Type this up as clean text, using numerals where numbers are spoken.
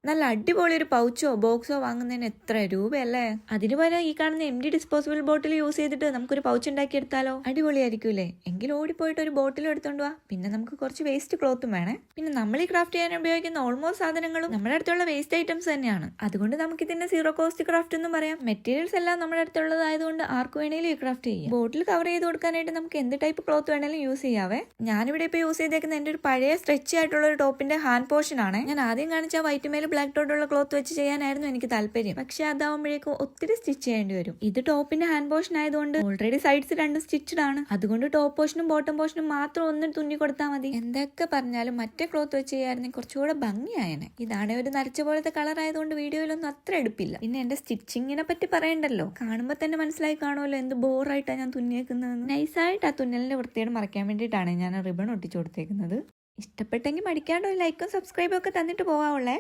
നല്ല അടിപൊളി ഒരു പൗച്ചോ ബോക്സോ വാങ്ങുന്നതിന് എത്ര രൂപയല്ലേ? അതിന് പകരം ഈ കാണുന്ന ഡിസ്പോസിബിൾ ബോട്ടിൽ യൂസ് ചെയ്തിട്ട് നമുക്കൊരു പൗച്ച് ഉണ്ടാക്കി എടുത്താലോ? അടിപൊളിയായിരിക്കൂലേ? എങ്കിൽ ഓടിപ്പോയിട്ട് ഒരു ബോട്ടിൽ എടുത്തോണ്ട് വാ. പിന്നെ നമുക്ക് കുറച്ച് വേസ്റ്റ് ക്ലോത്തും വേണേ. പിന്നെ നമ്മൾ ഈ ക്രാഫ്റ്റ് ചെയ്യാൻ ഉപയോഗിക്കുന്ന ഓൾമോസ്റ്റ് സാധനങ്ങളും നമ്മുടെ അടുത്തുള്ള വേസ്റ്റ് ഐറ്റംസ് തന്നെയാണ്. അതുകൊണ്ട് നമുക്ക് ഇതിന്റെ സീറോ കോസ്റ്റ് ക്രാഫ്റ്റ് എന്നും പറയാം. മെറ്റീരിയൽസ് എല്ലാം നമ്മുടെ അടുത്തുള്ളതായതുകൊണ്ട് ആർക്ക് വേണേലും ഈ ക്രാഫ്റ്റ് ചെയ്യാം. ബോട്ടിൽ കവർ ചെയ്ത് കൊടുക്കാനായിട്ട് നമുക്ക് എന്ത് ടൈപ്പ് ക്ലോത്ത് വേണേലും യൂസ് ചെയ്യാവേ. ഞാനിവിടെ ഇപ്പോൾ യൂസ് ചെയ്തേക്കുന്ന എന്റെ ഒരു പഴയ സ്ട്രെച്ച് ആയിട്ടുള്ള ഒരു ടോപ്പിന്റെ ഹാൻഡ് പോർഷൻ ആണ്. ഞാൻ ആദ്യം കാണിച്ച വൈറ്റ് മേൽ ബ്ലാക്ക് ഡോട്ടുള്ള ക്ലോത്ത് വെച്ച് ചെയ്യാനായിരുന്നു എനിക്ക് താല്പര്യം. പക്ഷെ അതാവുമ്പോഴേക്കും ഒത്തിരി സ്റ്റിച്ച് ചെയ്യേണ്ടി വരും. ഇത് ടോപ്പിന്റെ ഹാൻഡ് പോർഷൻ ആയതുകൊണ്ട് ഓൾറെഡി സൈഡ്സ് രണ്ടും സ്റ്റിച്ചഡ് ആണ്. അതുകൊണ്ട് ടോപ്പ് പോർഷനും ബോട്ടം പോർഷനും മാത്രം ഒന്ന് തുന്നി കൊടുത്താൽ മതി. എന്തൊക്കെ പറഞ്ഞാലും മറ്റേ ക്ലോത്ത് വെച്ച് ചെയ്യായിരുന്നെങ്കിൽ കുറച്ചുകൂടെ ഭംഗിയായനെ. ഇതാണ് ഒരു നരച്ച പോലത്തെ കളർ ആയതുകൊണ്ട് വീഡിയോയിലൊന്നും അത്ര എടുപ്പില്ല. പിന്നെ എന്റെ സ്റ്റിച്ചിങ്ങിനെ പറ്റി പറയണ്ടല്ലോ, കാണുമ്പോൾ തന്നെ മനസ്സിലായി കാണുമല്ലോ എന്ത് ബോറായിട്ടാണ് ഞാൻ തുന്നിയേക്കുന്നത്. നൈസായിട്ട് ആ തുന്നലിന്റെ വൃത്തിയോട് മറയ്ക്കാൻ വേണ്ടിയിട്ടാണ് ഞാൻ റിബൺ ഒട്ടിച്ചു കൊടുത്തേക്കുന്നത്. ഇഷ്ടപ്പെട്ടെങ്കിൽ മടിക്കാണ്ട് ഒരു ലൈക്കും സബ്സ്ക്രൈബും ഒക്കെ തന്നിട്ട് പോവാവുള്ളേ.